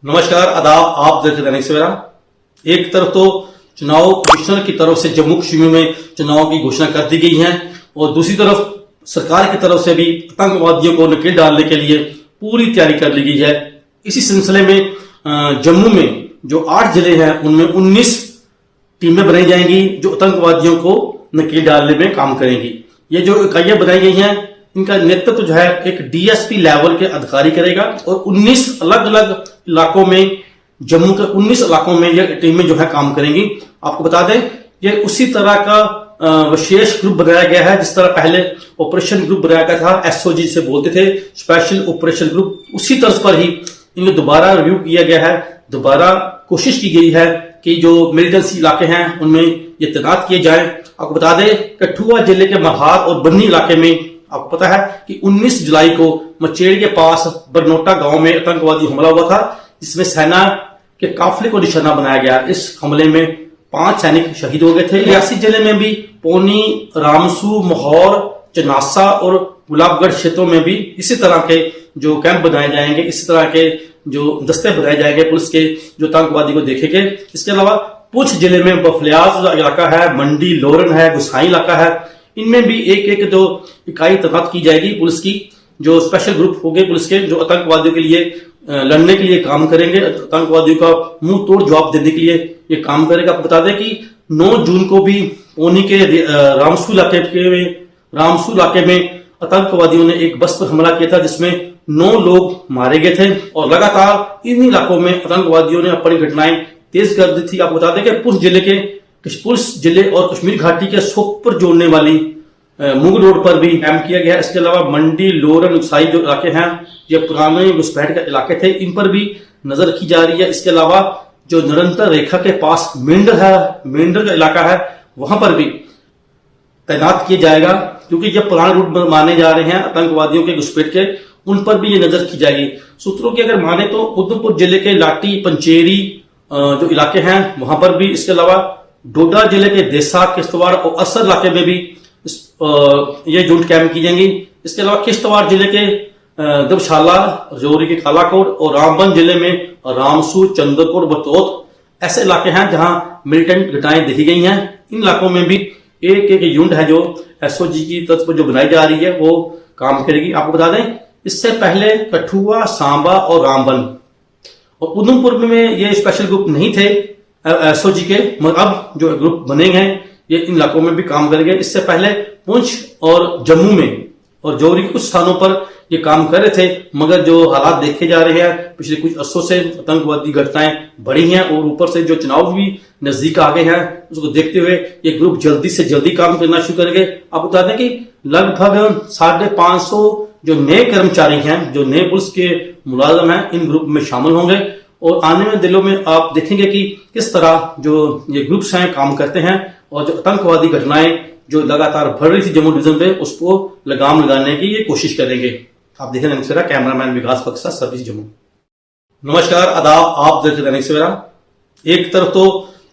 नमस्कार, आदाब। आप देख रहे हैं दैनिक सवेरा। एक तरफ तो चुनाव कमिश्नर की तरफ से जम्मू कश्मीर में चुनाव की घोषणा कर दी गई है और दूसरी तरफ सरकार की तरफ से भी आतंकवादियों को नकेल डालने के लिए पूरी तैयारी कर ली गई है। इसी सिलसिले में जम्मू में जो 8 जिले हैं उनमें 19 टीमें बनाई जाएंगी जो आतंकवादियों को नकेल डालने में काम करेंगी। ये जो इकाइयां बनाई गई हैं इनका नेतृत्व जो है एक डीएसपी लेवल के अधिकारी करेगा और 19 अलग अलग इलाकों में, जम्मू के 19 इलाकों में ये टीमें जो है काम करेंगी। आपको बता दें ये उसी तरह का विशेष ग्रुप बनाया गया है जिस तरह पहले ऑपरेशन ग्रुप बनाया गया था, एसओजी से बोलते थे, स्पेशल ऑपरेशन ग्रुप। उसी तर्ज पर ही इन्हें दोबारा रिव्यू किया गया है, दोबारा कोशिश की गई है कि जो मिलिटेंसी इलाके हैं उनमें ये तैनात किए जाए। आपको बता दें कठुआ जिले के महार और बन्नी इलाके में आपको पता है कि 19 जुलाई को मचेड़ के पास बरनोटा गांव में आतंकवादी हमला हुआ था जिसमें सेना के काफिले को निशाना बनाया गया। इस हमले में 5 सैनिक शहीद हो गए थे। रियासी जिले में भी पौनी, रामसू, मोहौर, चनासा और गुलाबगढ़ क्षेत्रों में भी इसी तरह के जो कैंप बनाए जाएंगे, इसी तरह के जो दस्ते बनाए जाएंगे पुलिस के जो आतंकवादी को देखेंगे। इसके अलावा पुंछ जिले में बफलियाज इलाका है, मंडी लोरन है, गुसाई इलाका है, इनमें भी एक एक जो इकाई तैनात की जाएगी पुलिस की, जो स्पेशल ग्रुप होंगे पुलिस के जो आतंकवादियों के लिए लड़ने के लिए काम करेंगे, आतंकवादियों का मुंह तोड़ जवाब देने के लिए ये काम करेगा। आपको बता दें कि 9 जून को भी पौनी के रामसू इलाके में आतंकवादियों ने एक बस पर हमला किया था जिसमें 9 लोग मारे गए थे और लगातार इन इलाकों में आतंकवादियों ने अपनी घटनाएं तेज कर दी थी। आपको बता दें कि पुंछ जिले और कश्मीर घाटी के सोपर जोड़ने वाली मुग रोड पर भी कैंप किया गया। इसके अलावा मंडी, लोरन, उसाई जो इलाके हैं ये पुराने घुसपैठ के इलाके थे, इन पर भी नजर रखी जा रही है। इसके अलावा जो निरंतर रेखा के पास मेंढर का इलाका है, वहां पर भी तैनात किया जाएगा क्योंकि ये पुराने रूट माने जा रहे हैं आतंकवादियों के घुसपैठ के, उन पर भी ये नजर की जाएगी। सूत्रों की अगर माने तो उधमपुर जिले के लाटी, पंचेरी जो इलाके हैं वहां पर भी, इसके अलावा डोडा जिले के देसा, किश्तवाड़ और असर इलाके में भी ये जॉइंट कैंप की जाएंगी। इसके अलावा किश्तवाड़ जिले के दबशाला, रजौरी के कालाकोट और रामबन जिले में रामसू, चंद्रपुर, बतौत ऐसे इलाके हैं जहां मिलिटेंट घटनाएं देखी गई हैं। इन इलाकों में भी एक एक यूनिट है जो एसओजी की तरफ पर जो बनाई जा रही है वो काम करेगी। आपको बता दें इससे पहले कठुआ, सांबा और रामबन और उधमपुर में ये स्पेशल ग्रुप नहीं थे एसओजी के, मगर अब जो ग्रुप बने हैं ये इन इलाकों में भी काम करेंगे। इससे पहले पुंछ और जम्मू में और जोहरी के कुछ स्थानों पर ये काम कर रहे थे, मगर जो हालात देखे जा रहे हैं पिछले कुछ अर्सों से आतंकवादी घटनाएं बढ़ी हैं और ऊपर से जो चुनाव भी नजदीक आ गए हैं उसको देखते हुए ये ग्रुप जल्दी से जल्दी काम करना शुरू करेंगे। आप बता दें कि लगभग 550 जो नए कर्मचारी हैं, जो नए पुलिस के मुलाजिम हैं, इन ग्रुप में शामिल होंगे और आने वाले दिनों में आप देखेंगे कि किस तरह जो ये ग्रुप्स हैं काम करते हैं और जो आतंकवादी घटनाएं जो लगातार बढ़ रही थी जम्मू डिवीजन पे उसको लगाम लगाने की ये कोशिश करेंगे। आप देख रहे हैं सवेरा, कैमरामैन विकास बक्सा, सर्विस जम्मू। नमस्कार, आदाब। आप देख रहे हैं सवेरा। एक तरफ तो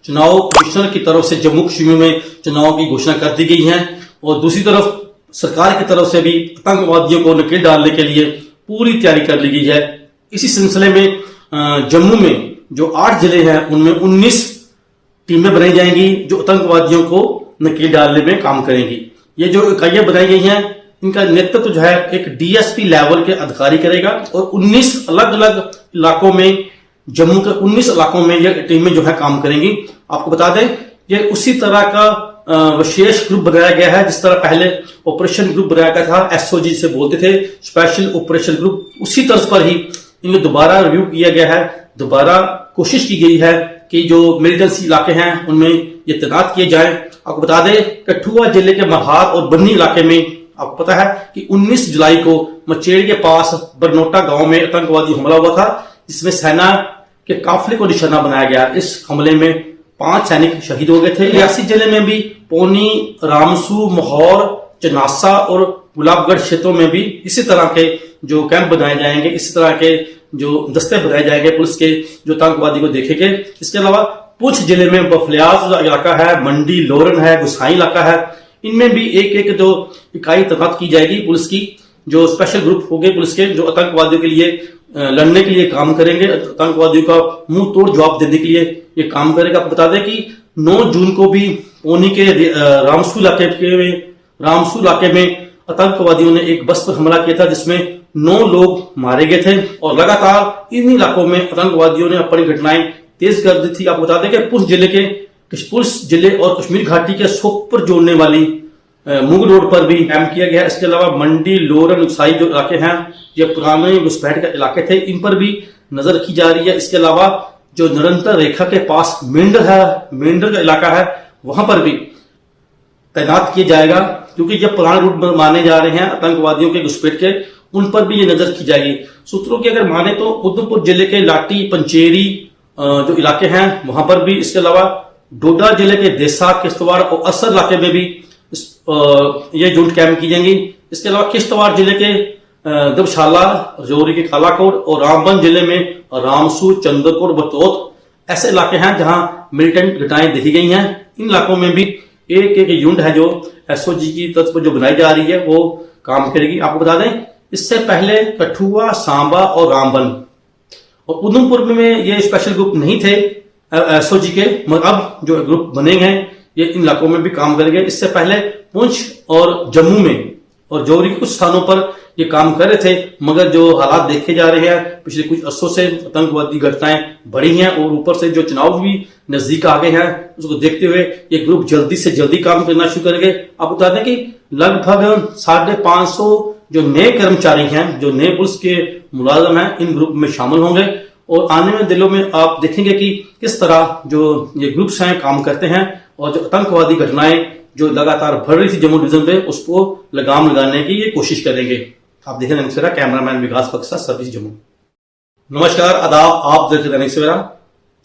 चुनाव कमिश्नर की तरफ से जम्मू कश्मीर में चुनाव की घोषणा कर दी गई है और दूसरी तरफ सरकार की तरफ से भी आतंकवादियों को नकेल डालने के लिए पूरी तैयारी कर ली गई है। इसी सिलसिले में जम्मू में जो 8 जिले हैं उनमें 19 टीमें बनाई जाएंगी जो आतंकवादियों को नकेल डालने में काम करेंगी। ये जो इकाइयां बनाई गई हैं इनका नेतृत्व जो है एक डीएसपी लेवल के अधिकारी करेगा और 19 अलग अलग इलाकों में, जम्मू के 19 इलाकों में ये टीमें जो है काम करेंगी। आपको बता दें ये उसी तरह का विशेष ग्रुप बनाया गया है जिस तरह पहले ऑपरेशन ग्रुप बनाया गया था, एसओजी से बोलते थे, स्पेशल ऑपरेशन ग्रुप। उसी तर्ज पर ही इन्हें दोबारा रिव्यू किया गया है, दोबारा कोशिश की गई है कि जो मिलिटेंसी इलाके हैं उनमें ये तैनात किए जाए। आपको बता दें कठुआ जिले के महार और बन्नी इलाके में आपको पता है कि 19 जुलाई को मचेड़ के पास बरनोटा गांव में आतंकवादी हमला हुआ था जिसमें सेना के काफिले को निशाना बनाया गया। इस हमले में 5 सैनिक शहीद हो गए थे। रियासी जिले में भी पौनी, रामसू, मोहौर, चनासा और गुलाबगढ़ क्षेत्रों में भी इसी तरह के जो कैंप बनाए जाएंगे, इसी तरह के जो दस्ते बनाए जाएंगे पुलिस के जो आतंकवादी को देखेंगे। इसके अलावा पुंछ जिले में बफलियाज इलाका है, मंडी लोरन है, गुसाई इलाका है, इनमें भी एक एक जो इकाई तैनात की जाएगी पुलिस की, जो स्पेशल ग्रुप होंगे पुलिस के जो आतंकवादियों के लिए लड़ने के लिए काम करेंगे, आतंकवादियों का मुंह तोड़ जवाब देने के लिए ये काम करेगा। आपको बता दें कि 9 जून को भी पौनी के रामसू इलाके में आतंकवादियों ने एक बस पर हमला किया था, जिसमें 9 लोग मारे गए थे और लगातार इन इलाकों में आतंकवादियों ने अपनी घटनाएं तेज कर दी थी। आपको बता दें कि पुंछ जिले और कश्मीर घाटी के सोपोर जोड़ने वाली मुग रोड पर भी कैंप किया गया। इसके अलावा मंडी, लोरन, उसाई जो इलाके हैं, ये पुराने घुसपैठ के इलाके थे, इन पर भी नजर रखी जा रही है। इसके अलावा जो निरंतर रेखा के पास मेंढर का इलाका है, वहां पर भी तैनात किया जाएगा, क्योंकि ये पुराने रूट माने जा रहे हैं आतंकवादियों के घुसपैठ के, उन पर भी ये नजर की जाएगी। सूत्रों की अगर माने तो उधमपुर जिले के लाटी, पंचेरी जो इलाके हैं, वहां पर भी, इसके अलावा डोडा जिले के देसा, किश्तवाड़ और असर इलाके में भी ये जॉइंट कैंप की जाएंगी। इसके अलावा किश्तवाड़ जिले के दबशाला, रजौरी के कालाकोट और रामबन जिले में रामसू, चंद्रपुर, बतौत ऐसे इलाके हैं जहां मिलिटेंट घटनाएं देखी गई हैं। इन इलाकों में भी एक यूनिट है जो एसओजी की तर्ज पर जो बनाई जा रही है, वो काम करेगी। आपको बता दें, इससे पहले कठुआ, सांबा और रामबन और उधमपुर में ये स्पेशल ग्रुप नहीं थे एसओजी के, मगर अब जो ग्रुप बने हैं ये इन इलाकों में भी काम करेंगे। इससे पहले पुंछ और जम्मू में और जौहरी के कुछ स्थानों पर ये काम कर रहे थे, मगर जो हालात देखे जा रहे हैं पिछले कुछ अरसों से आतंकवादी घटनाएं बढ़ी हैं और ऊपर से जो चुनाव भी नजदीक आ गए हैं, उसको देखते हुए ये ग्रुप जल्दी से जल्दी काम करना शुरू करेंगे। आप बता दें कि लगभग 550 जो नए कर्मचारी हैं, जो नए पुलिस के मुलाजिम हैं, इन ग्रुप में शामिल होंगे और आने वाले दिनों में आप देखेंगे कि किस तरह जो ये ग्रुप्स हैं काम करते हैं और जो आतंकवादी घटनाएं जो लगातार बढ़ रही थी जम्मू डिवीजन पे, उसको लगाम लगाने की ये कोशिश करेंगे। आप देख रहे हैं सवेरा, कैमरामैन विकास बक्सा, सर्विस जम्मू। नमस्कार, आदाब, आप देख रहे हैं सवेरा।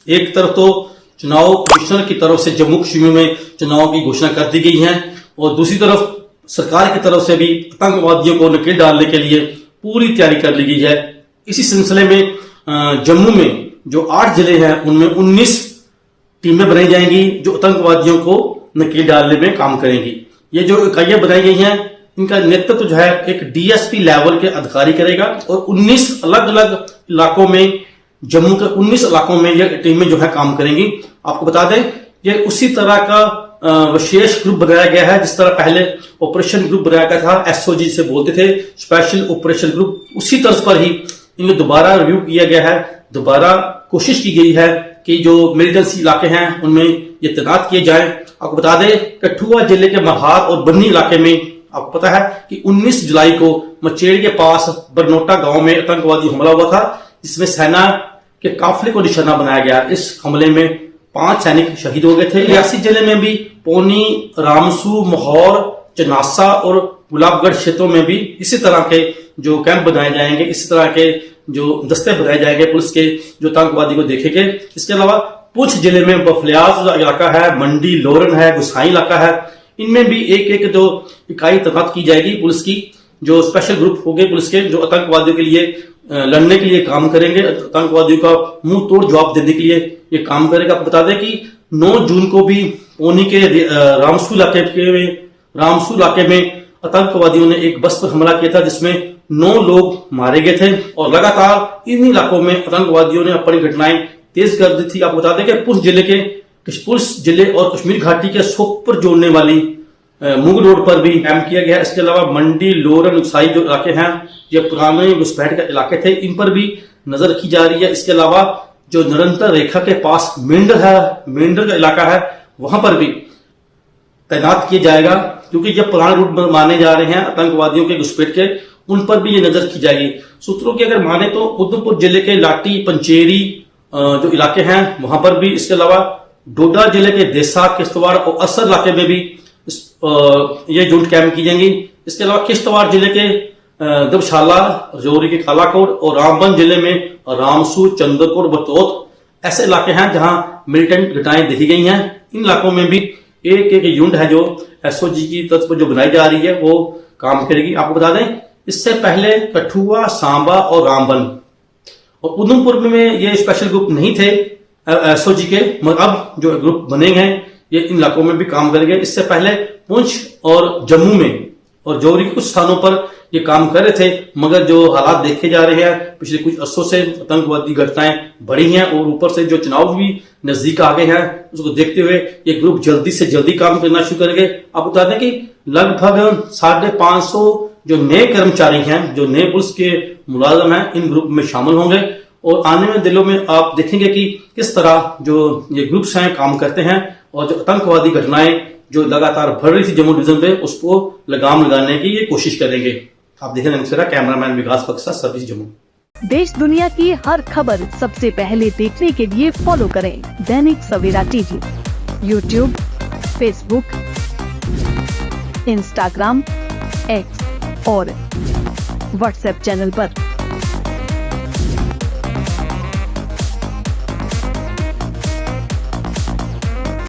एक तरफ तो चुनाव कमिश्नर की तरफ से जम्मू कश्मीर में चुनाव की घोषणा कर दी गई है और दूसरी तरफ सरकार की तरफ से भी आतंकवादियों को नकेल डालने के लिए पूरी तैयारी कर ली गई है। इसी सिलसिले में जम्मू में जो 8 जिले हैं, उनमें 19 टीमें बनाई जाएंगी जो आतंकवादियों को नकेल डालने में काम करेंगी। ये जो इकाइयां बनाई गई हैं, इनका नेतृत्व जो है एक डीएसपी लेवल के अधिकारी करेगा और 19 अलग अलग इलाकों में, जम्मू के 19 इलाकों में ये टीमें जो है काम करेंगी। आपको बता दें, ये उसी तरह का विशेष ग्रुप बनाया गया है जिस तरह पहले ऑपरेशन ग्रुप बनाया गया था, एसओजी से बोलते थे, स्पेशल ऑपरेशन ग्रुप। उसी तर्ज पर ही इन्हें दोबारा रिव्यू किया गया है, दोबारा कोशिश की गई है कि जो मिलिटेंसी इलाके हैं उनमें ये तैनात किए जाएं। आपको बता दें, कठुआ जिले के महार और बन्नी इलाके में आपको पता है कि 19 जुलाई को मचेड़ के पास बरनोटा गांव में आतंकवादी हमला हुआ था, जिसमें सेना के काफिले को निशाना बनाया गया। इस हमले में 5 सैनिक शहीद हो गए थे। रियासी जिले में भी पौनी, रामसू, मोहौर, चनासा और गुलाबगढ़ क्षेत्रों में भी इसी तरह के जो कैंप बनाए जाएंगे, इसी तरह के जो दस्ते बनाए जाएंगे पुलिस के, जो आतंकवादी को देखेंगे। इसके अलावा पुंछ जिले में बफलियाज इलाका है, मंडी, लोरन है, गुसाई इलाका है, इनमें भी एक जो इकाई तैनात की जाएगी पुलिस की, जो स्पेशल ग्रुप होंगे पुलिस के, जो आतंकवादियों के लिए लड़ने के लिए काम करेंगे, आतंकवादियों का मुंह तोड़ जवाब देने के लिए ये काम करेगा। आपको बता दें कि 9 जून को भी पौनी के रामसू इलाके में आतंकवादियों ने एक बस पर हमला किया था, जिसमें 9 लोग मारे गए थे और लगातार इन इलाकों में आतंकवादियों ने अपनी घटनाएं तेज कर दी थी। आपको बता दें कि पुंछ जिले और कश्मीर घाटी के सोपोर जोड़ने वाली मुग रोड पर भी कैंप किया गया। इसके अलावा मंडी, लोरन, उसाई जो इलाके हैं, ये पुराने घुसपैठ के इलाके थे, इन पर भी नजर रखी जा रही है। इसके अलावा जो निरंतर रेखा के पास मेंढर का इलाका है, वहां पर भी तैनात किया जाएगा, क्योंकि ये पुराने रूट माने जा रहे हैं आतंकवादियों के घुसपैठ के, उन पर भी ये नजर की जाएगी। सूत्रों की अगर माने तो उधमपुर जिले के लाटी, पंचेरी जो इलाके हैं, वहां पर भी, इसके अलावा डोडा जिले के देसा, किश्तवाड़ और असर इलाके में भी ये जॉइंट कैंप की जाएंगी। इसके अलावा किश्तवाड़ जिले के दबशाला, रजौरी के कालाकोट और रामबन जिले में रामसू, चंद्रपुर, बतौत ऐसे इलाके हैं जहां मिलिटेंट घटनाएं देखी गई हैं। इन इलाकों में भी एक यूनिट है जो एसओजी की तर्ज पर जो बनाई जा रही है, वो काम करेगी। आपको बता दें, इससे पहले कठुआ, सांबा और रामबन और उधमपुर में ये स्पेशल ग्रुप नहीं थे एसओजी के, मगर अब जो ग्रुप बने हैं ये इन इलाकों में भी काम करेंगे। इससे पहले पुंछ और जम्मू में और जोहरी के कुछ स्थानों पर ये काम कर रहे थे, मगर जो हालात देखे जा रहे हैं पिछले कुछ अरसों से आतंकवादी घटनाएं बढ़ी हैं और ऊपर से जो चुनाव भी नजदीक आ गए हैं, उसको देखते हुए ये ग्रुप जल्दी से जल्दी काम करना शुरू करेंगे। आप बता दें कि लगभग 550 जो नए कर्मचारी हैं, जो नए पुलिस के मुलाजम हैं, इन ग्रुप में शामिल होंगे और आने वाले दिनों में आप देखेंगे कि किस तरह जो ये ग्रुप्स हैं काम करते हैं और जो आतंकवादी घटनाएं जो लगातार बढ़ रही थी जम्मू डिवीजन पे, उसको लगाम लगाने की ये कोशिश करेंगे। आप देखें नमस्कार, कैमरामैन विकास बक्सा, सर्विस जम्मू। देश दुनिया की हर खबर सबसे पहले देखने के लिए फॉलो करें Dainik Savera TV, YouTube, Facebook, Instagram, X और व्हाट्सएप चैनल पर।